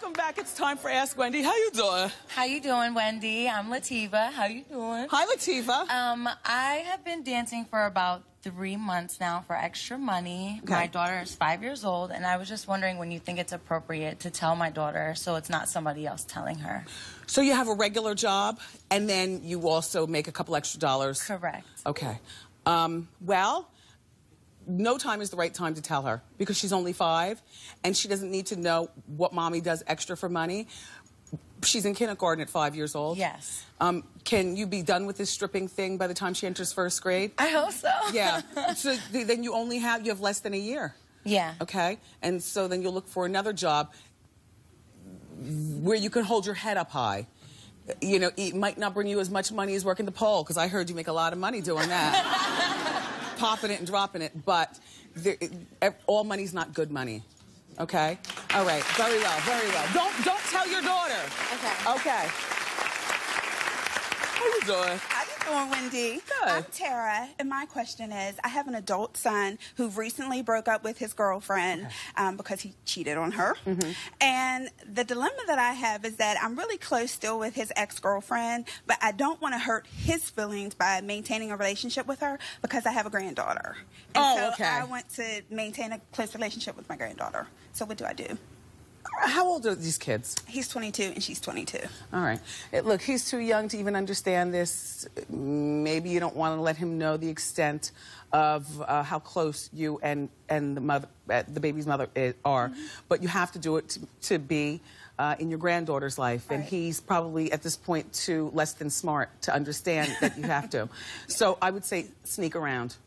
welcome back. It's time for Ask Wendy. How you doing? How you doing, Wendy? I'm Lativa. How you doing? Hi, Lativa. I have been dancing for about 3 months now for extra money. Okay. My daughter is 5 years old, and I was just wondering when you think it's appropriate to tell my daughter so it's not somebody else telling her. So you have a regular job, and then you also make a couple extra dollars? Correct. Okay. Well, no time is the right time to tell her because she's only 5, and she doesn't need to know what mommy does extra for money. She's in kindergarten at 5 years old. Yes. Can you be done with this stripping thing by the time she enters 1st grade? I hope so. Yeah. So then you have less than a year. Yeah. Okay? And so then you'll look for another job where you can hold your head up high. You know, it might not bring you as much money as working the pole, because I heard you make a lot of money doing that. Popping it and dropping it, but all money's not good money. Okay? All right. Very well. Very well. Don't tell your daughter. Okay. Okay. How you doing? How you doing, Wendy? Good. I'm Tara, and my question is, I have an adult son who recently broke up with his girlfriend because he cheated on her. Mm-hmm. And the dilemma that I have is that I'm really close still with his ex-girlfriend, but I don't want to hurt his feelings by maintaining a relationship with her because I have a granddaughter. And so I want to maintain a close relationship with my granddaughter. So what do I do? How old are these kids? He's 22 and she's 22. All right. Look, he's too young to even understand this. Maybe you don't want to let him know the extent of how close you and the baby's mother are. Mm-hmm. But you have to do it to be in your granddaughter's life. And he's probably, at this point, too less than smart to understand that you have to. So I would say sneak around.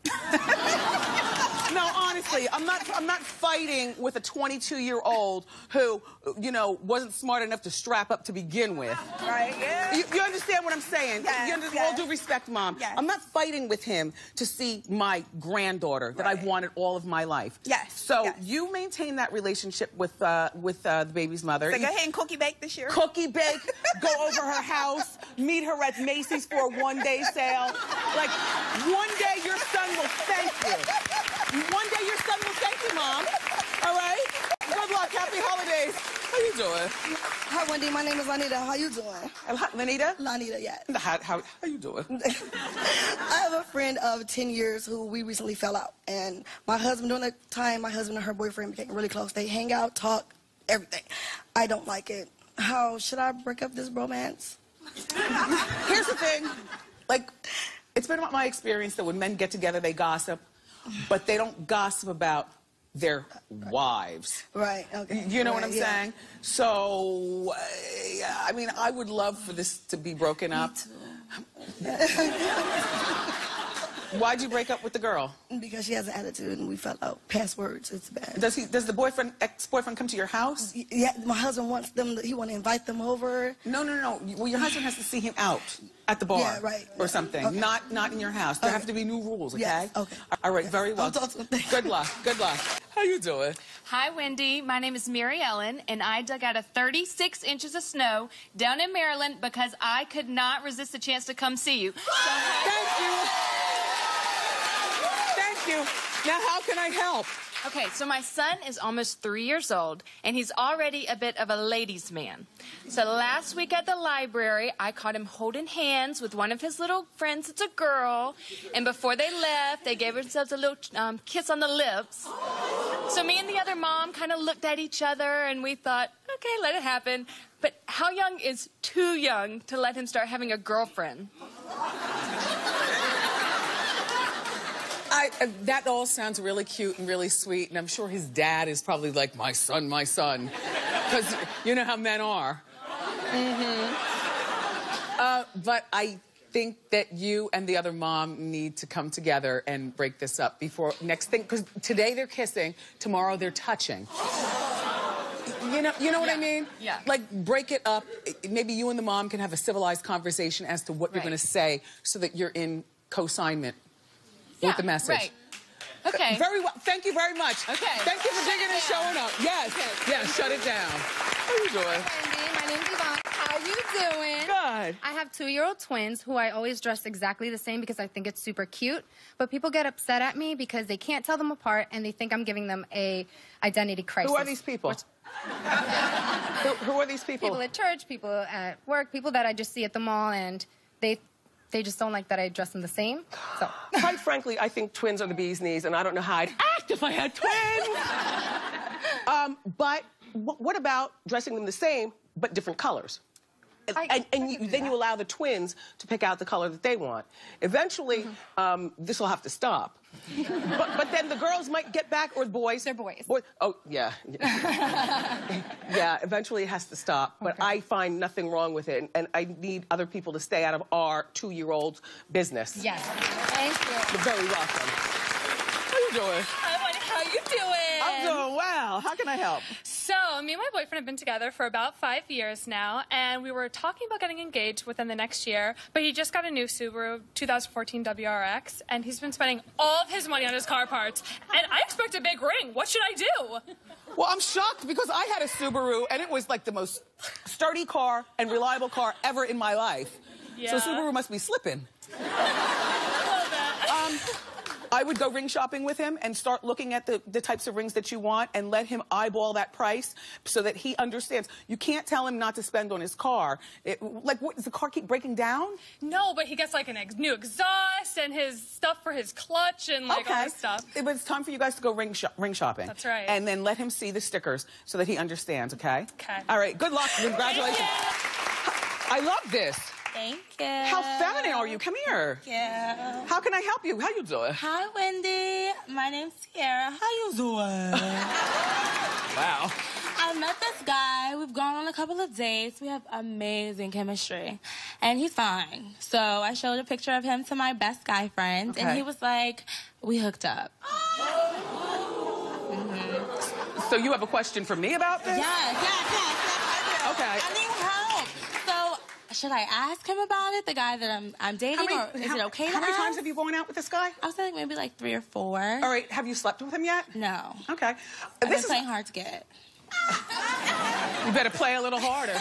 No, honestly, I'm not fighting with a 22-year-old who, you know, wasn't smart enough to strap up to begin with. Right, yeah. You understand what I'm saying? Yes, All due respect, Mom. Yes. I'm not fighting with him to see my granddaughter that I've wanted all of my life. Yes. So you maintain that relationship with the baby's mother. So go ahead and cookie bake this year. Cookie bake, go over her house, meet her at Macy's for a one-day sale. Like, one day your son will thank you. One day your son will thank you, Mom. All right? Good luck. Happy holidays. How you doing? Hi, Wendy. My name is Lanita. How you doing? Lanita? Lanita, yes. How you doing? I have a friend of 10 years who we recently fell out. And my husband, during that time, my husband and her boyfriend became really close. They hang out, talk, everything. I don't like it. How should I break up this romance? Here's the thing. Like, it's been my experience that when men get together, they gossip. But they don't gossip about their wives. Right, okay. You know what I'm saying? So, I mean, I would love for this to be broken up. Me too. Why'd you break up with the girl? Because she has an attitude and we fell out. Past words, it's bad. Does the ex-boyfriend come to your house? Yeah, my husband wants them, he want to invite them over. No. Well, your husband has to see him out at the bar. Yeah, right. Or something. Okay. Not in your house. There have to be new rules, okay? Yes, okay. All right, very well. Good luck. Good luck. How you doing? Hi, Wendy. My name is Mary Ellen, and I dug out 36 inches of snow down in Maryland because I could not resist the chance to come see you. So, thank you. Thank you. Now, how can I help? Okay, so my son is almost 3 years old, and he's already a bit of a ladies' man. So last week at the library, I caught him holding hands with one of his little friends. It's a girl. And before they left, they gave themselves a little kiss on the lips. So me and the other mom kind of looked at each other, and we thought, okay, let it happen. But how young is too young to let him start having a girlfriend? That all sounds really cute and really sweet, and I'm sure his dad is probably like, my son, because you know how men are. Mm-hmm. But I think that you and the other mom need to come together and break this up before next thing, because today they're kissing, tomorrow they're touching. You know what I mean? Yeah. Like, break it up. Maybe you and the mom can have a civilized conversation as to what you're going to say so that you're in co-signment with the message. Right. Okay. Very well. Thank you very much. Okay. Thank you for digging and showing up. Yes. Okay. Yeah, shut it down. How you doing? Wendy, my name's Yvonne. How you doing? Good. I have 2-year-old twins who I always dress exactly the same because I think it's super cute. But people get upset at me because they can't tell them apart and they think I'm giving them a identity crisis. Who are these people? Who are these people? People at church, people at work, people that I just see at the mall, and they just don't like that I dress them the same. So. Quite frankly, I think twins are the bee's knees, and I don't know how I'd act if I had twins. But what about dressing them the same, but different colors? Then you allow the twins to pick out the color that they want. Eventually, this will have to stop. but then the girls might get back, or the boys. They're boys. Oh, yeah. Yeah, eventually it has to stop. But I find nothing wrong with it, and I need other people to stay out of our 2-year-old business. Yes. Thank you. You're very welcome. How you doing? Hi, Wendy. How you doing? I'm doing well. How can I help? So, me and my boyfriend have been together for about 5 years now, and we were talking about getting engaged within the next year, but he just got a new Subaru 2014 WRX, and he's been spending all of his money on his car parts, and I expect a big ring. What should I do? Well, I'm shocked because I had a Subaru, and it was like the most sturdy car and reliable car ever in my life. Yeah. So Subaru must be slipping. A little bit. I would go ring shopping with him and start looking at the types of rings that you want and let him eyeball that price so that he understands. You can't tell him not to spend on his car. What, does the car keep breaking down? No, but he gets like a new exhaust and his stuff for his clutch and like all this stuff. But it's time for you guys to go ring shopping. That's right. And then let him see the stickers so that he understands, okay? Okay. All right, good luck. Congratulations. I love this. Thank you. How feminine are you? Come here. Yeah. How can I help you? How you doing? Hi, Wendy. My name's Sierra. How you doing? Wow. I met this guy. We've gone on a couple of dates. We have amazing chemistry. And he's fine. So I showed a picture of him to my best guy friend. Okay. And he was like, we hooked up. So you have a question for me about this? Yes, I do. Okay. I need help. So should I ask him about it, the guy that I'm dating, or is it okay to How many ask? times have you gone out with this guy? I was saying maybe like 3 or 4. All right, have you slept with him yet? No. Okay. I've been playing hard to get. You better play a little harder.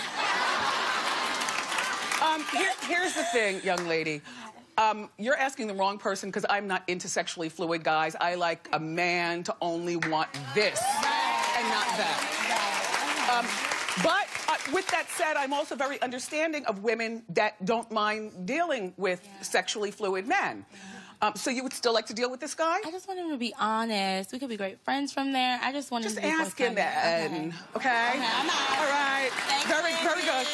Here's the thing, young lady. You're asking the wrong person because I'm not into sexually fluid guys. I like a man to only want this and not that. But with that said, I'm also very understanding of women that don't mind dealing with sexually fluid men. So you would still like to deal with this guy? I just want him to be honest. We could be great friends from there. I just want him to be ask him then. Okay? I'm out. All right. Very good.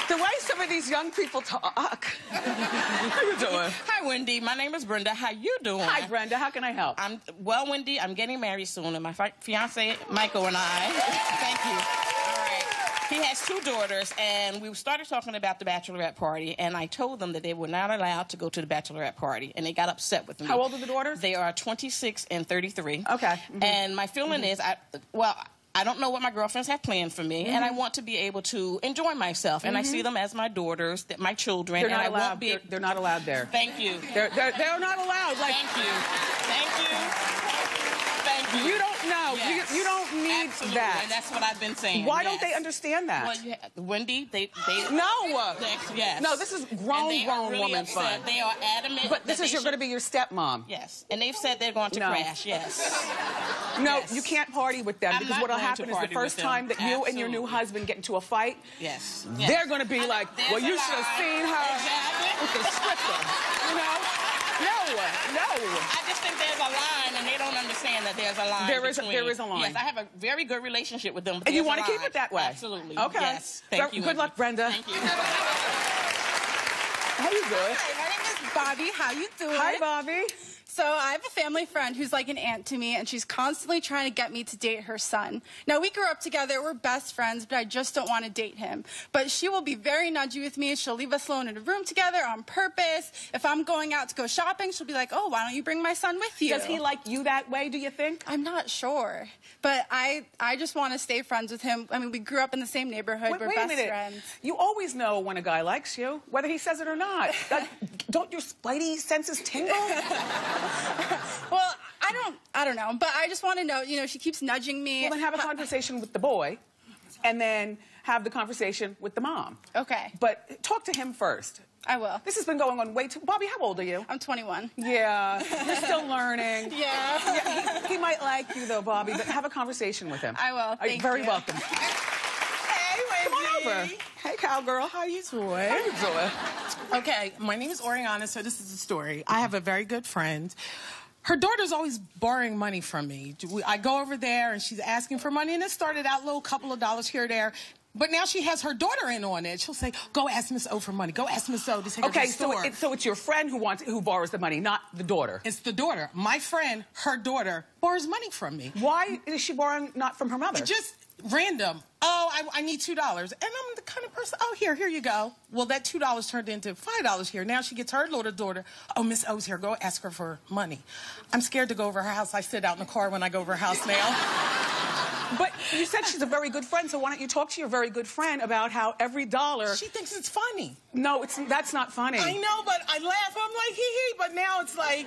The way some of these young people talk. How you doing? Hi, Wendy. My name is Brenda. How you doing? Hi, Brenda. How can I help? Well, Wendy, I'm getting married soon, and my fiance, Michael, and I. Thank you. All right. He has 2 daughters, and we started talking about the bachelorette party, and I told them that they were not allowed to go to the bachelorette party, and they got upset with me. How old are the daughters? They are 26 and 33. Okay. Mm-hmm. And my feeling is, I don't know what my girlfriends have planned for me, and I want to be able to enjoy myself. And I see them as my daughters, my children. They're not and allowed. I won't be. They're not allowed there. Thank you. They're not allowed. Like, Thank you. Thank you. you don't know. Yes. You don't need Absolutely. that. And that's what I've been saying. Why don't they understand that? Well, Wendy, they No. yes. No, this is grown really woman fun. They are adamant. But this is going to be your stepmom. Yes, and they've said they're going to crash. Yes. No, Yes. you can't party with them I'm because not what'll going to happen is the party first with them. time that you and your new Absolutely. husband get into a fight, Yes. they're going to be like, well, you should have seen her Exactly. with the stripper. You know? No. I just think there's a line, and they don't understand that there's a line. There is a line. Yes, I have a very good relationship with them. But And you want to keep it that way? Absolutely. Okay. Yes. Thank you. Good luck, Brenda. Thank you. How you doing? Hi, my name is Bobby. How you doing? Hi, Bobby. So I have a family friend who's like an aunt to me, and she's constantly trying to get me to date her son. Now, we grew up together. We're best friends, but I just don't want to date him. But she will be very nudgy with me. She'll leave us alone in a room together on purpose. If I'm going out to go shopping, she'll be like, oh, why don't you bring my son with you? Does he like you that way, do you think? I'm not sure. But I just want to stay friends with him. I mean, we grew up in the same neighborhood. We're Wait best a minute. friends. You always know when a guy likes you, whether he says it or not. Don't your spidey senses tingle? Well, I don't know, but I just want to know, she keeps nudging me. Well, then have a conversation with the boy, and then have the conversation with the mom. Okay. But talk to him first. I will. This has been going on way too... Bobby, how old are you? I'm 21. Yeah, you're still learning. Yeah. He might like you, though, Bobby, but have a conversation with him. I will. Thank very you. welcome. Hey, Wendy. Come on over. Hey, cowgirl. How you doing? How you doing? Okay, my name is Oriana, so this is the story. I have a very good friend. Her daughter's always borrowing money from me. I go over there, and she's asking for money, and it started out a little couple of dollars here or there. But now she has her daughter in on it. She'll say, go ask Miss O for money. Go ask Miss O to take her to the store. Okay, so it's your friend who borrows the money, not the daughter. It's the daughter. My friend, her daughter, borrows money from me. Why is she borrowing not from her mother? Just random. Oh, I need $2. And I'm the kind of person, oh, here you go. Well, that $2 turned into $5 here. Now she gets her little daughter, oh, Miss O's here. Go ask her for money. I'm scared to go over her house. I sit out in the car when I go over her house now. But you said she's a very good friend, so why don't you talk to your very good friend about how every dollar... She thinks it's funny. No, that's not funny. I know, but I laugh. I'm like, hee-hee. But now it's like,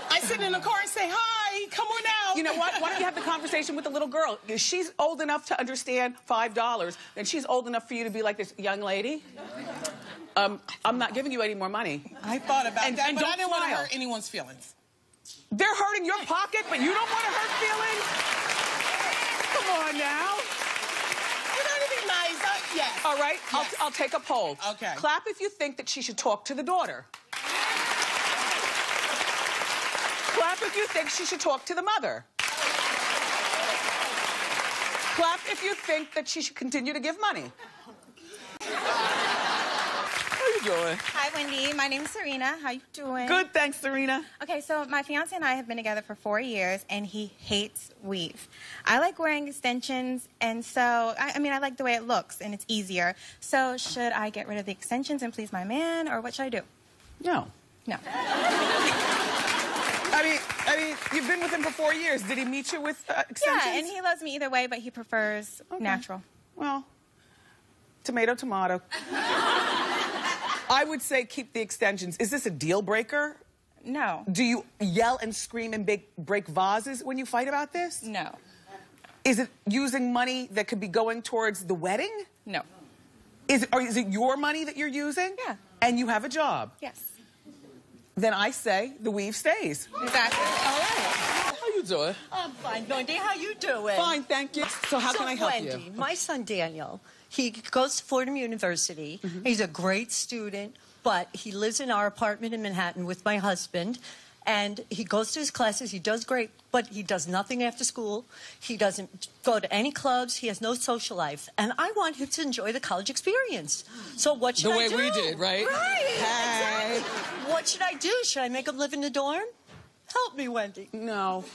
I sit in the car and say, hi, come on out. You know what? Why don't you have the conversation with the little girl? If she's old enough to understand $5, then she's old enough for you to be like, this young lady, I'm not giving you any more money. I thought about that, but I didn't want to smile. hurt anyone's feelings. They're hurting your pocket, but you don't want to hurt feelings? Come on now. You know anything nice? Yes. All right, Yes. I'll take a poll. Okay. Clap if you think that she should talk to the daughter. Clap if you think she should talk to the mother. Clap if you think that she should continue to give money. How you doing? Hi, Wendy. My name's Serena. How you doing? Good, thanks, Serena. Okay, so my fiance and I have been together for 4 years, and he hates weave. I like wearing extensions, and so, I mean, I like the way it looks, and it's easier. So should I get rid of the extensions and please my man, or what should I do? No. No. I mean, you've been with him for 4 years. Did he meet you with extensions? Yeah, and he loves me either way, but he prefers natural. Well, tomato, tomato. I would say keep the extensions. Is this a deal breaker? No. Do you yell and scream and break vases when you fight about this? No. Is it using money that could be going towards the wedding? No. Is it your money that you're using? Yeah. And you have a job? Yes. Then I say the weave stays. Exactly. All right. How you doing? I'm fine, Wendy. How you doing? Fine, thank you. So how can I help Wendy, you? my son Daniel, he goes to Fordham University. He's a great student, but he lives in our apartment in Manhattan with my husband. And he goes to his classes, he does great, but he does nothing after school. He doesn't go to any clubs, he has no social life. And I want him to enjoy the college experience. So what should I do? The way we did, right? Right, Hey. exactly. What should I do? Should I make him live in the dorm? Help me, Wendy. No.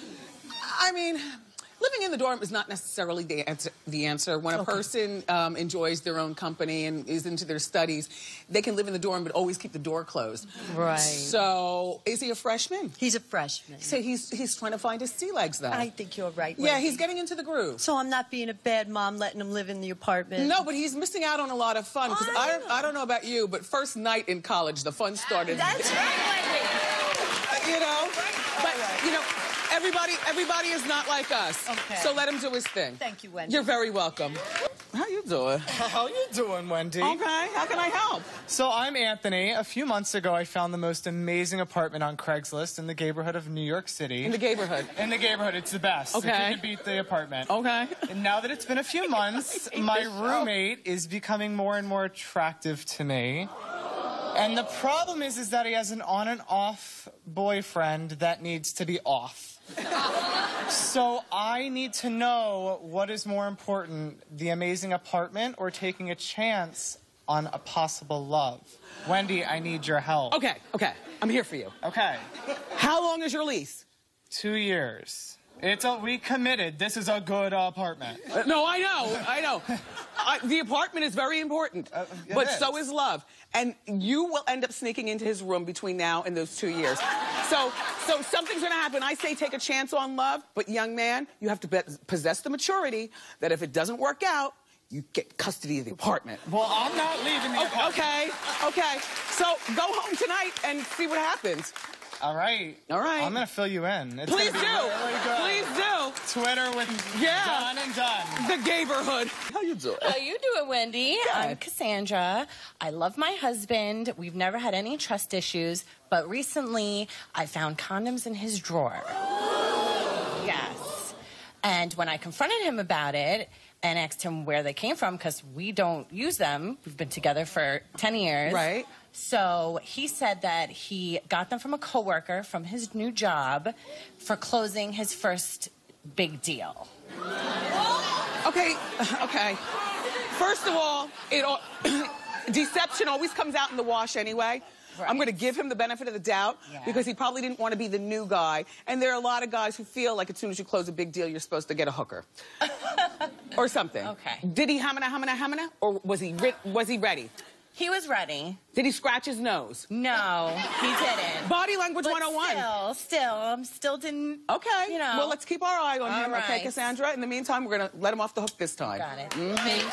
I mean, living in the dorm is not necessarily the answer. When a person enjoys their own company and is into their studies, they can live in the dorm but always keep the door closed. Right. So, is he a freshman? He's a freshman. So he's trying to find his sea legs, though. I think you're right, Yeah, Wendy. he's getting into the groove. So I'm not being a bad mom letting him live in the apartment? No, but he's missing out on a lot of fun. Because I don't know about you, but first night in college, the fun started. That's right, Wendy. You know? But, you know, everybody is not like us. Okay. So let him do his thing. Thank you, Wendy. You're very welcome. How you doing? How you doing, Wendy? Okay, how can I help? So I'm Anthony. A few months ago, I found the most amazing apartment on Craigslist in the neighborhood of New York City. In the neighborhood? In the neighborhood. It's the best. Okay. It couldn't beat the apartment. Okay. And now that it's been a few months, my roommate is becoming more and more attractive to me. And the problem is that he has an on and off boyfriend that needs to be off. So I need to know what is more important, the amazing apartment or taking a chance on a possible love. Wendy, I need your help. Okay. I'm here for you. Okay. How long is your lease? 2 years. We committed. This is a good apartment. No, I know. The apartment is very important, but so is love. And you will end up sneaking into his room between now and those 2 years. So something's going to happen. I say take a chance on love, but young man, you have to possess the maturity that if it doesn't work out, you get custody of the apartment. Well, I'm not leaving the apartment. Okay. So go home tonight and see what happens. All right. All right. I'm going to fill you in. It's Please gonna be do. really good. Please do. It's Twitter with Done and Done. The neighborhood. How you doing? How you doing, Wendy? Good. I'm Cassandra. I love my husband. We've never had any trust issues, but recently I found condoms in his drawer. Yes. And when I confronted him about it and asked him where they came from, because we don't use them, we've been together for 10 years. Right. So he said that he got them from a coworker from his new job for closing his first big deal. Okay. First of all, deception always comes out in the wash anyway. Right. I'm going to give him the benefit of the doubt because he probably didn't want to be the new guy. And there are a lot of guys who feel like as soon as you close a big deal, you're supposed to get a hooker. Or something. Okay. Did he hamina? Or was he ready? He was ready. Did he scratch his nose? No, he didn't. Body language 101. Still didn't. Okay. You know. Well, let's keep our eye on him, right. okay, Cassandra? In the meantime, we're going to let him off the hook this time. Got it. Thank you.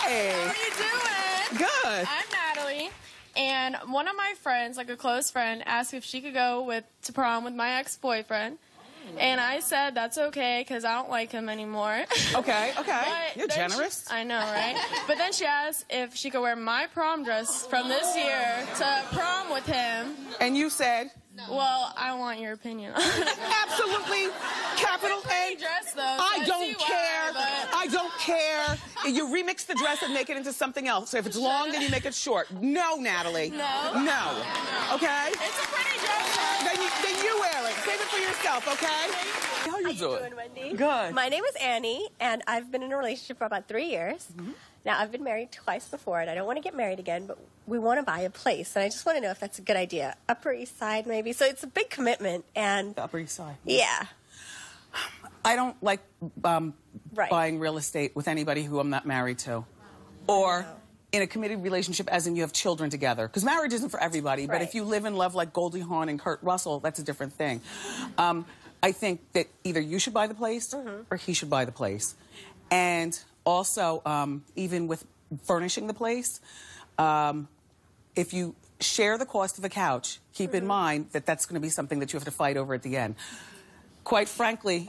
Hey. How are you doing? Good. I'm Natalie. And one of my friends, like a close friend, asked if she could go to prom with my ex-boyfriend. And I said that's okay because I don't like him anymore. Okay. You're generous. I know, right? But then she asked if she could wear my prom dress from this year to prom with him. And you said? Well, I want your opinion. Absolutely. Capital A. Dress, though, I don't care. I don't care. You remix the dress and make it into something else. If it's long, then you make it short. No, Natalie. No. Okay? It's a pretty dress. Then you wear it. Save it for yourself, okay? How you doing, Wendy? Good. My name is Annie, and I've been in a relationship for about 3 years. Now, I've been married twice before, and I don't want to get married again, but we want to buy a place, and I just want to know if that's a good idea. Upper East Side, maybe. So it's a big commitment, and... The Upper East Side. Yeah. I don't like buying real estate with anybody who I'm not married to. Or in a committed relationship, as in you have children together. Because marriage isn't for everybody, but if you live in love like Goldie Hawn and Kurt Russell, that's a different thing. I think that either you should buy the place or he should buy the place. And also, even with furnishing the place, if you share the cost of a couch, keep in mind that that's going to be something that you have to fight over at the end. Quite frankly,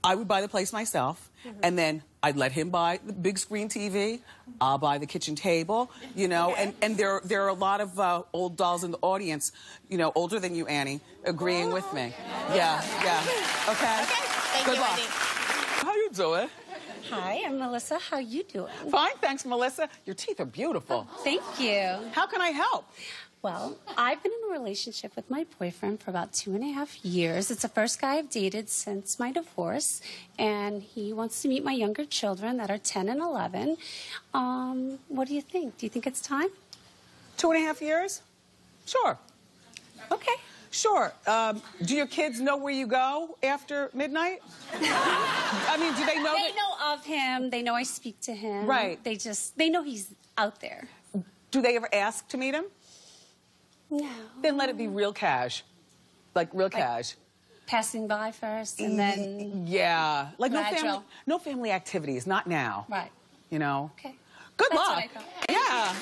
I would buy the place myself, and then I'd let him buy the big screen TV. I'll buy the kitchen table, you know. And there are a lot of old dolls in the audience, you know, older than you, Annie, agreeing with me. Yeah. Okay? Thank Good you, luck. Wendy. How you doing? Hi, I'm Melissa. How you doing? Fine, thanks, Melissa. Your teeth are beautiful. Thank you. How can I help? Well, I've been in a relationship with my boyfriend for about 2.5 years. It's the first guy I've dated since my divorce, and he wants to meet my younger children that are 10 and 11. What do you think? Do you think it's time? 2.5 years? Sure. Okay. Sure. Do your kids know where you go after midnight? I mean, do they know They know of him. They know I speak to him. Right. They know he's out there. Do they ever ask to meet him? No. Then let it be real cash. Like real cash. Passing by first and then... Yeah. Like gradual. no family activities, not now. Right. You know? Okay. Good That's luck. what I thought. Yeah.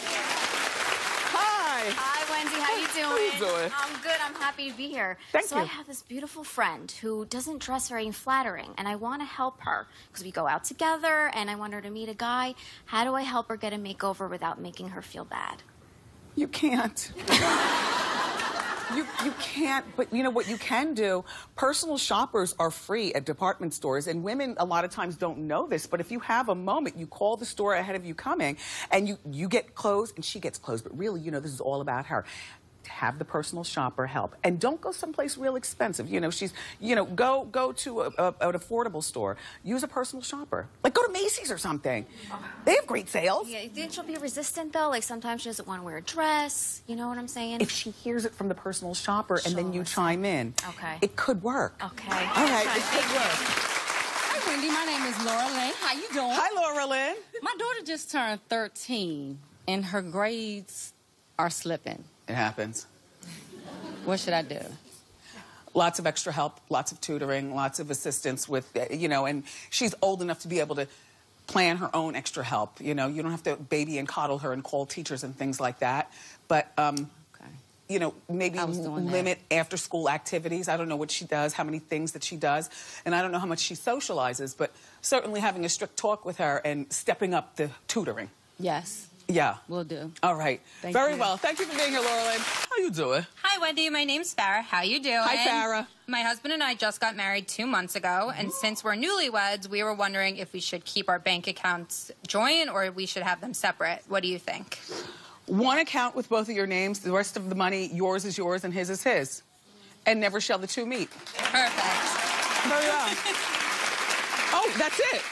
Hi. Hi, Wendy. How you doing? How you doing? I'm good. I'm happy to be here. Thank you. I have this beautiful friend who doesn't dress very flattering, and I want to help her because we go out together, and I want her to meet a guy. How do I help her get a makeover without making her feel bad? You can't. You can't, but you know what you can do? Personal shoppers are free at department stores, and women a lot of times don't know this, but if you have a moment, you call the store ahead of you coming, and you get clothes, and she gets clothes, but really, you know, this is all about her. Have the personal shopper help, and don't go someplace real expensive. You know, go to an affordable store. Use a personal shopper, like go to Macy's or something. They have great sales. Yeah, you think she'll be resistant though? Like sometimes she doesn't want to wear a dress. You know what I'm saying? If she hears it from the personal shopper and then you chime in, okay, it could work. Okay, all right, it could work. Hi, Wendy. My name is Laura Lynn. How you doing? Hi, Laura Lynn. My daughter just turned 13, and her grades are slipping. It happens. What should I do? Lots of extra help, lots of tutoring, lots of assistance with, you know, and she's old enough to be able to plan her own extra help. You know, you don't have to baby and coddle her and call teachers and things like that. But you know, maybe limit after-school activities. I don't know what she does, how many things that she does, and I don't know how much she socializes, but certainly having a strict talk with her and stepping up the tutoring. Yes. Yeah. Will do. All right. Thank Very you. well. Thank you for being here, Laurelyn. How you doing? Hi, Wendy. My name's Farrah. How you doing? Hi, Farrah. My husband and I just got married 2 months ago, and since we're newlyweds, we were wondering if we should keep our bank accounts joint or we should have them separate. What do you think? One account with both of your names. The rest of the money, yours is yours and his is his. And never shall the two meet. Perfect. Very well. Oh, that's it.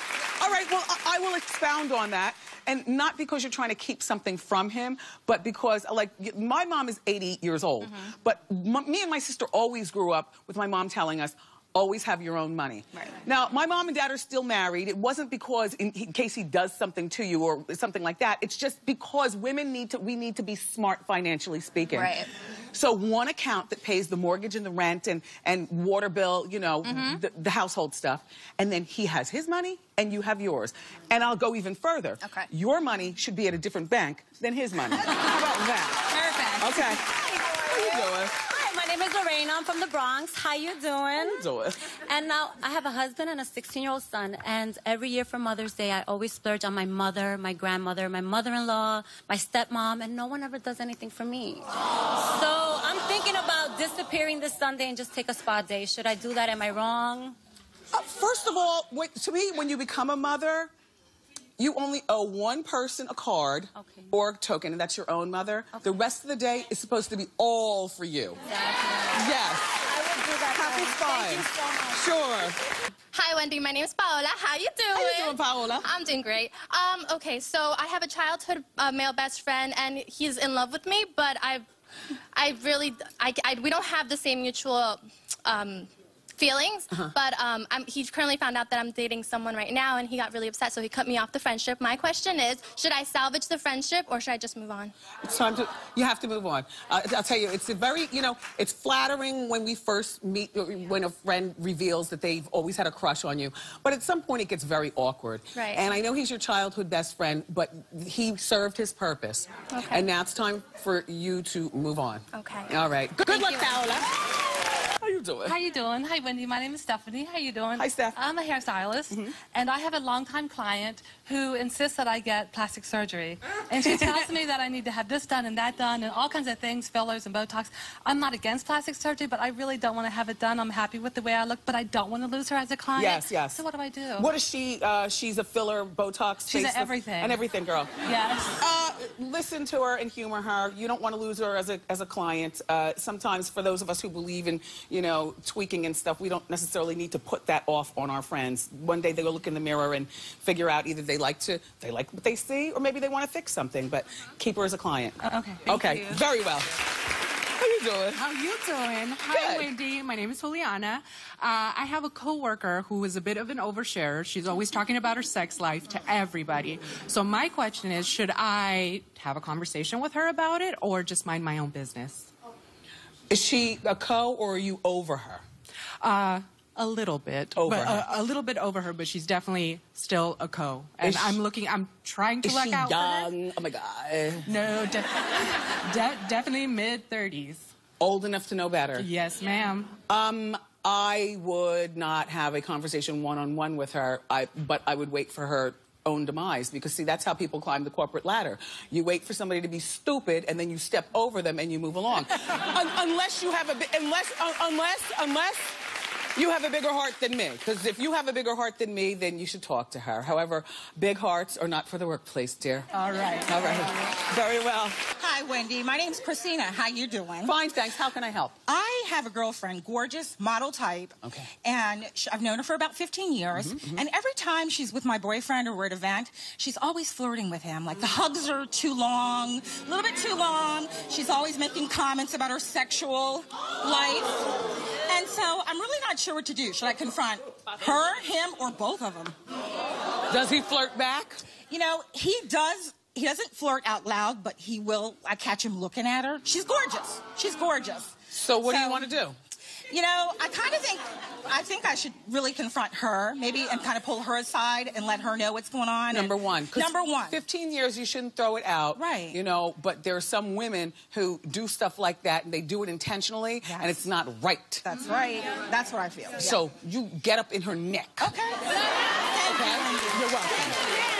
All right, well, I will expound on that. And not because you're trying to keep something from him, but because, like, my mom is 80 years old. But me and my sister always grew up with my mom telling us, always have your own money. Right. Now, my mom and dad are still married. It wasn't because in case he does something to you or something like that. It's just because women we need to be smart financially speaking. Right. So one account that pays the mortgage and the rent and water bill, you know, the household stuff. And then he has his money and you have yours. And I'll go even further. Okay. Your money should be at a different bank than his money. How about that? Perfect. Okay. How you doing? Hi, my name is Lorraine. I'm from the Bronx. How you doing? How you doing? And now I have a husband and a 16-year-old son. And every year for Mother's Day, I always splurge on my mother, my grandmother, my mother-in-law, my stepmom, and no one ever does anything for me. So I'm thinking about disappearing this Sunday and just take a spa day. Should I do that? Am I wrong? First of all, to me, when you become a mother, you only owe one person a card or a token, and that's your own mother. The rest of the day is supposed to be all for you. Exactly. Yes. I will do that. Happy Thank you so much. Sure. Hi, Wendy. My name is Paola. How you doing? How you doing, Paola? I'm doing great. Okay, so I have a childhood male best friend, and he's in love with me, but we don't have the same mutual feelings, but he's currently found out that I'm dating someone right now, and he got really upset, so he cut me off the friendship. My question is, should I salvage the friendship, or should I just move on? It's time to, you have to move on. I'll tell you, it's a very, you know, it's flattering when we first meet, when a friend reveals that they've always had a crush on you, but at some point it gets very awkward. Right. And I know he's your childhood best friend, but he served his purpose. Okay. And now it's time for you to move on. Okay. All right. Good luck, Paola. How you doing? How you doing? Hi, Wendy. My name is Stephanie. How you doing? Hi, Steph. I'm a hairstylist, and I have a longtime client who insists that I get plastic surgery. And she tells me that I need to have this done and that done and all kinds of things, fillers and Botox. I'm not against plastic surgery, but I really don't want to have it done. I'm happy with the way I look, but I don't want to lose her as a client. Yes, yes. So what do I do? What is she? She's a filler, Botox. She's facelift, everything. And everything, girl. Yes. Listen to her and humor her. You don't want to lose her as a client. Sometimes for those of us who believe in, you know, tweaking and stuff, we don't necessarily need to put that off on our friends. One day they'll look in the mirror and figure out either they like what they see, or maybe they want to fix something, but keep her as a client. Okay. Okay, very well. How you doing? How you doing? Hi, Wendy. My name is Juliana. I have a coworker who is a bit of an oversharer. She's always talking about her sex life to everybody. So my question is, should I have a conversation with her about it or just mind my own business? Is she a co, or are you over her? A little bit. Over but, her. a little bit over her, but she's definitely still a co. And I'm trying to look out for her. Is she young? Oh, my God. No, definitely mid-30s. Old enough to know better? Yes, ma'am. I would not have a conversation one-on-one with her, but I would wait for her own demise, because see, that's how people climb the corporate ladder. You wait for somebody to be stupid, and then you step over them and you move along. Unless you have unless you have a bigger heart than me. Because if you have a bigger heart than me, then you should talk to her. However, big hearts are not for the workplace, dear. All right. All right. Very well. Hi, Wendy. My name's Christina. How you doing? Fine, thanks. How can I help? I have a girlfriend, gorgeous, model type. Okay. And I've known her for about 15 years. And every time she's with my boyfriend or we're at an event, she's always flirting with him. Like, the hugs are too long, a little bit too long. She's always making comments about her sexual life. And so I'm really not sure what to do. Should I confront her, him, or both of them? Does he flirt back? You know, he does. He doesn't flirt out loud, but he will. I catch him looking at her. She's gorgeous. She's gorgeous. So what do you want to do? You know, I think I should really confront her, maybe, and kind of pull her aside and let her know what's going on. Number one. 'Cause Number one. 15 years, you shouldn't throw it out. Right. You know, but there are some women who do stuff like that, and they do it intentionally, and it's not right. That's right. That's what I feel. So you get up in her neck. Okay. Okay? You're welcome.